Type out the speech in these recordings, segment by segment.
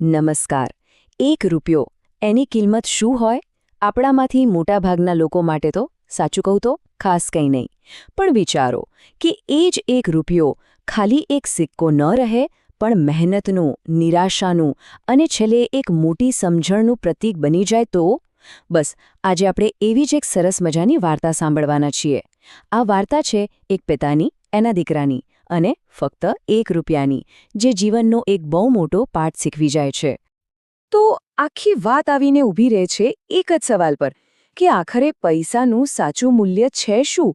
નમસ્કાર. 1 રૂપિયો એની કિંમત શું હોય? આપણામાંથી મોટાભાગના લોકો માટે તો સાચું કહું તો ખાસ કંઈ નહીં. પણ વિચારો કે એ જ 1 રૂપિયો ખાલી એક સિક્કો ન રહે, પણ મહેનતનું, નિરાશાનું અને છેલ્લે એક મોટી સમજણનું પ્રતીક બની જાય તો? બસ આજે આપણે એવી જ એક સરસ મજાની વાર્તા સાંભળવાના છીએ. આ વાર્તા છે એક પિતાની, એના દીકરાની અને ફક્ત 1 રૂપિયાની, જે જીવનનો એક બહુ મોટો પાઠ શીખવી જાય છે. તો આખી વાત આવીને ઊભી રહે છે એક જ સવાલ પર કે આખરે પૈસાનું સાચું મૂલ્ય છે શું?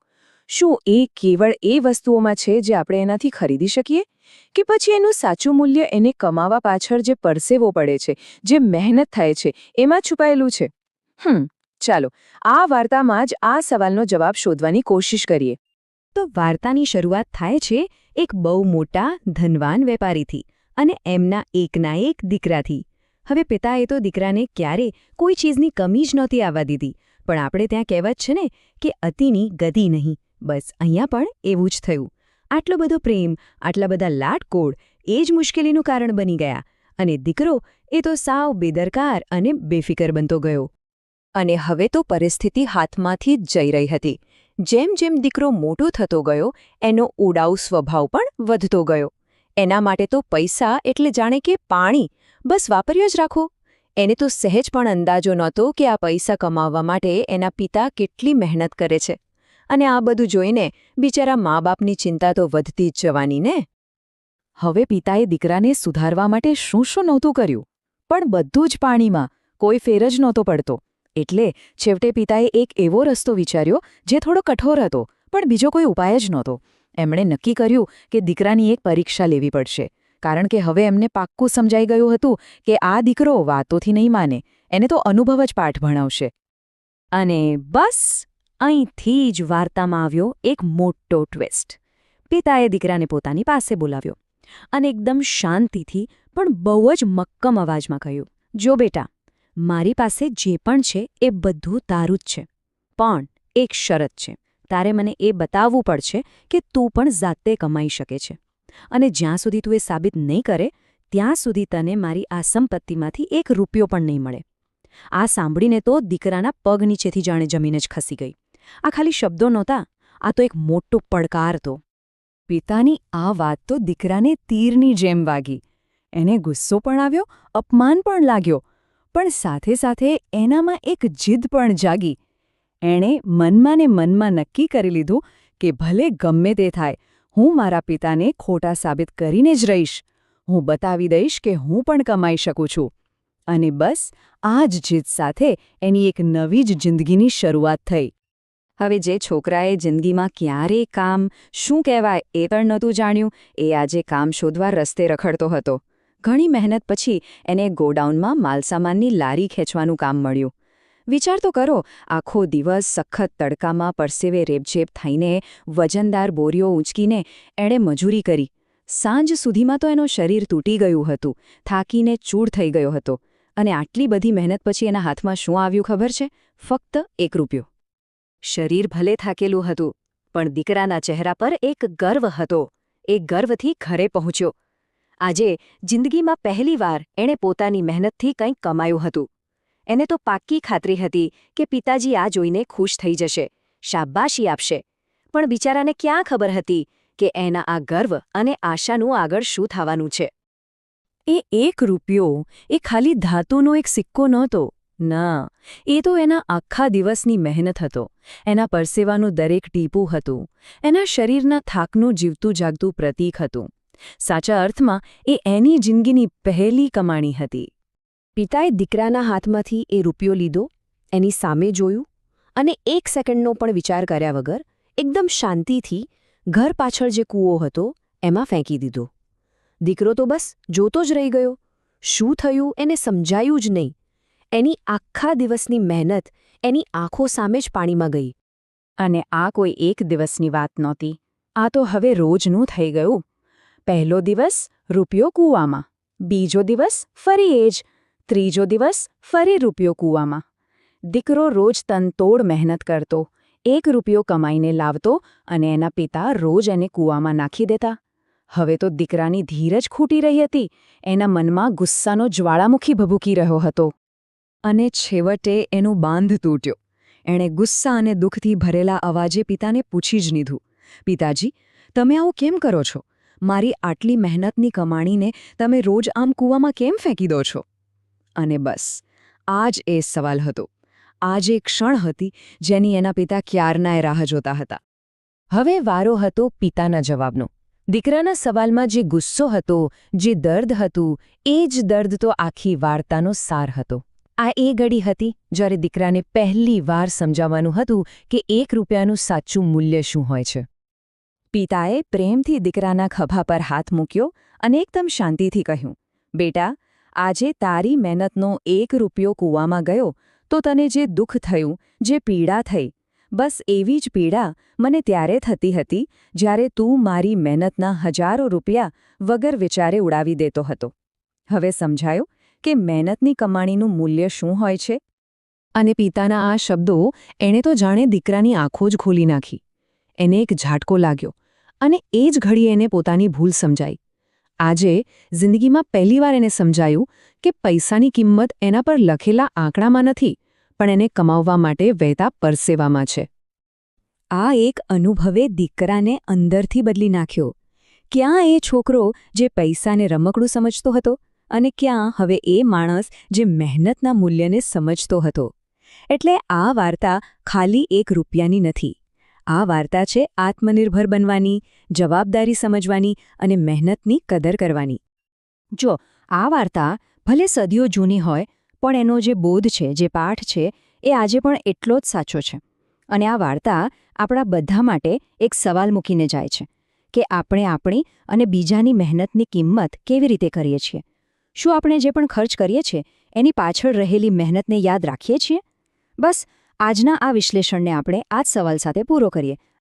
શું એ કેવળ એ વસ્તુઓમાં છે જે આપણે એનાથી ખરીદી શકીએ? કે પછી એનું સાચું મૂલ્ય એને કમાવા પાછળ જે પરસેવો પડે છે, જે મહેનત થાય છે, એમાં છુપાયેલું છે? ચાલો આ વાર્તામાં જ આ સવાલનો જવાબ શોધવાની કોશિશ કરીએ. તો વાર્તાની શરૂઆત થાય છે એક બહુ મોટા ધનવાન વેપારીથી અને એમના એકના એક દીકરાથી. હવે પિતાએ તો દીકરાને ક્યારે કોઈ ચીજની કમી જ નહોતી આવવા દીધી, પણ આપણે ત્યાં કહેવત છે ને કે અતિની ગતિ નહીં. બસ અહીંયા પણ એવું જ થયું. આટલો બધો પ્રેમ, આટલા બધા લાડકોડ એ જ મુશ્કેલીનું કારણ બની ગયા, અને દીકરો એ તો સાવ બેદરકાર અને બેફિકર બનતો ગયો. અને હવે તો પરિસ્થિતિ હાથમાંથી જ જઈ રહી હતી. જેમ જેમ દીકરો મોટો થતો ગયો, એનો ઉડાઉ સ્વભાવ પણ વધતો ગયો. એના માટે તો પૈસા એટલે જાણે કે પાણી, બસ વાપર્યો જ રાખો. એને તો સહેજ પણ અંદાજો નહોતો કે આ પૈસા કમાવવા માટે એના પિતા કેટલી મહેનત કરે છે. અને આ બધું જોઈને બિચારા મા-બાપની ચિંતા તો વધતી જ જવાની ને. હવે પિતાએ દીકરાને સુધારવા માટે શું શું નહોતું કર્યું, પણ બધું જ પાણીમાં, કોઈ ફેર જ નહોતો પડતો. એટલે છેવટે પિતાએ એક એવો રસ્તો વિચાર્યો જે થોડો કઠોર હતો, પણ બીજો કોઈ ઉપાય જ નહોતો. એમણે નક્કી કર્યું કે દીકરાની એક પરીક્ષા લેવી પડશે, કારણ કે હવે એમને પાક્કું સમજાઈ ગયું હતું કે આ દીકરો વાતોથી નહીં માને, એને તો અનુભવ જ પાઠ ભણાવશે. અને બસ અહીંથી જ વાર્તામાં આવ્યો એક મોટો ટ્વિસ્ટ. પિતાએ દીકરાને પોતાની પાસે બોલાવ્યો અને એકદમ શાંતિથી પણ બહુ જ મક્કમ અવાજમાં કહ્યું, જો બેટા, મારી પાસે જે પણ છે એ બધું તારું જ છે, પણ એક શરત છે. તારે મને એ બતાવવું પડશે કે તું પણ જાતે કમાઈ શકે છે, અને જ્યાં સુધી તું એ સાબિત નહીં કરે ત્યાં સુધી તને મારી આ સંપત્તિમાંથી 1 રૂપિયો પણ નહીં મળે. આ સાંભળીને તો દીકરાના પગ નીચેથી જાણે જમીન જ ખસી ગઈ. આ ખાલી શબ્દો નહોતા, આ તો એક મોટો પડકાર હતો. પિતાની આ વાત તો દીકરાને તીરની જેમ વાગી. એને ગુસ્સો પણ આવ્યો, અપમાન પણ લાગ્યો, પણ સાથે સાથે એનામાં એક જીદ પણ જાગી. એણે મનમાં ને મનમાં નક્કી કરી લીધું કે ભલે ગમે તે થાય, હું મારા પિતાને ખોટા સાબિત કરીને જ રહીશ. હું બતાવી દઈશ કે હું પણ કમાઈ શકું છું. અને બસ આ જ જીદ સાથે એની એક નવી જ જિંદગીની શરૂઆત થઈ. હવે જે છોકરાએ જિંદગીમાં ક્યારેય કામ શું કહેવાય એ પણ નહોતું જાણ્યું, એ આજે કામ શોધવા રસ્તે રખડતો હતો. ઘણી મહેનત પછી એને ગોડાઉનમાં માલસામાનની લારી ખેંચવાનું કામ મળ્યું. વિચાર તો કરો, આખો દિવસ સખત તડકામાં પરસેવે રેબઝેબ થઈને વજનદાર બોરીઓ ઊંચકીને એણે મજૂરી કરી. સાંજ સુધીમાં તો એનું શરીર તૂટી ગયું હતું, થાકીને ચૂર થઈ ગયો હતો. અને આટલી બધી મહેનત પછી એના હાથમાં શું આવ્યું ખબર છે? ફક્ત 1 રૂપિયો. શરીર ભલે થાકેલું હતું, પણ દીકરાના ચહેરા પર એક ગર્વ હતો. એ ગર્વથી ઘરે પહોંચ્યો. આજે જિંદગીમાં પહેલીવાર એણે પોતાની મહેનતથી કંઈક કમાયું હતું. એને તો પાક્કી ખાતરી હતી કે પિતાજી આ જોઈને ખુશ થઈ જશે, શાબાશી આપશે. પણ બિચારાને ક્યાં ખબર હતી કે એના આ ગર્વ અને આશાનું આગળ શું થવાનું છે. એ 1 રૂપિયો એ ખાલી ધાતુનો એક સિક્કો નહોતો. ના, એ તો એના આખા દિવસની મહેનત હતો, એના પરસેવાનું દરેક ટીપું હતું, એના શરીરના થાકનું જીવતું જાગતું પ્રતીક હતું. સાચા અર્થમાં એ એની જિંદગીની પહેલી કમાણી હતી. પિતાએ દીકરાના હાથમાંથી એ રૂપિયો લીધો, એની સામે જોયું, અને 1 સેકન્ડનો પણ વિચાર કર્યા વગર એકદમ શાંતિથી ઘર પાછળ જે કૂવો હતો એમાં ફેંકી દીધો. દીકરો તો બસ જોતો જ રહી ગયો. શું થયું એને સમજાયું જ નહીં. એની આખા દિવસની મહેનત એની આંખો સામે જ પાણીમાં ગઈ. અને આ કોઈ એક દિવસની વાત નહોતી, આ તો હવે રોજનું થઈ ગયું. પહેલો દિવસ રૂપિયો કૂવામાં, બીજો દિવસ ફરી એ જ, ત્રીજો દિવસ ફરી રૂપિયો કૂવામાં. દીકરો રોજ તનતોડ મહેનત કરતો, 1 રૂપિયો કમાઈને લાવતો અને એના પિતા રોજ એને કૂવામાં નાખી દેતા. હવે તો દીકરાની ધીરજ ખૂટી રહી હતી. એના મનમાં ગુસ્સાનો જ્વાળામુખી ભભૂકી રહ્યો હતો. અને છેવટે એનું બાંધ તૂટ્યો. એણે ગુસ્સા અને દુઃખથી ભરેલા અવાજે પિતાને પૂછી જ લીધું, પિતાજી, તમે આવું કેમ કરો છો? મારી આટલી મહેનતની કમાણીને તમે રોજ આમ કૂવામાં કેમ ફેંકી દો છો? અને બસ આ જ એ સવાલ હતો. આ જ એ ક્ષણ હતી જેની એના પિતા ક્યારનાય રાહ જોતા હતા. હવે વારો હતો પિતાના જવાબનો. દીકરાના સવાલમાં જે ગુસ્સો હતો, જે દર્દ હતું, એ જ દર્દ તો આખી વાર્તાનો સાર હતો. આ એ ઘડી હતી જ્યારે દીકરાને પહેલી વાર સમજાવવાનું હતું કે 1 રૂપિયાનું સાચું મૂલ્ય શું હોય છે. પિતાએ પ્રેમથી દીકરાના ખભા પર હાથ મૂક્યો અને એકદમ શાંતિથી કહ્યું, બેટા, આજે તારી મહેનતનો 1 રૂપિયો કૂવામાં ગયો તો તને જે દુઃખ થયું, જે પીડા થઈ, બસ એવી જ પીડા મને ત્યારે થતી હતી જ્યારે તું મારી મહેનતના હજારો રૂપિયા વગર વિચારે ઉડાવી દેતો હતો. હવે સમજાયું કે મહેનતની કમાણીનું મૂલ્ય શું હોય છે? અને પિતાના આ શબ્દો એણે તો જાણે દીકરાની આંખો જ ખોલી નાખી. એને એક ઝાટકો લાગ્યો અને એ જ ઘડીએ એને પોતાની ભૂલ સમજાઈ. આજે જિંદગીમાં પહેલીવાર એને સમજાયું કે પૈસાની કિંમત એના પર લખેલા આંકડામાં નથી, પણ એને કમાવવા માટે વહેતા પરસેવામાં છે. આ એક અનુભવે દીકરાને અંદરથી બદલી નાખ્યો. ક્યાં એ છોકરો જે પૈસાને રમકડું સમજતો હતો અને ક્યાં હવે એ માણસ જે મહેનતના મૂલ્યને સમજતો હતો. એટલે આ વાર્તા ખાલી 1 રૂપિયાની નથી. આ વાર્તા છે આત્મનિર્ભર બનવાની, જવાબદારી સમજવાની અને મહેનતની કદર કરવાની. જો આ વાર્તા ભલે સદીઓ જૂની હોય, પણ એનો જે બોધ છે, જે પાઠ છે, એ આજે પણ એટલો જ સાચો છે. અને આ વાર્તા આપણા બધા માટે એક સવાલ મૂકીને જાય છે કે આપણે આપણી અને બીજાની મહેનતની કિંમત કેવી રીતે કરીએ છીએ. શું આપણે જે પણ ખર્ચ કરીએ છીએ એની પાછળ રહેલી મહેનતને યાદ રાખીએ છીએ? બસ આજના આ વિશ્લેષણને આપણે આ જ સવાલ સાથે પૂરો કરીએ.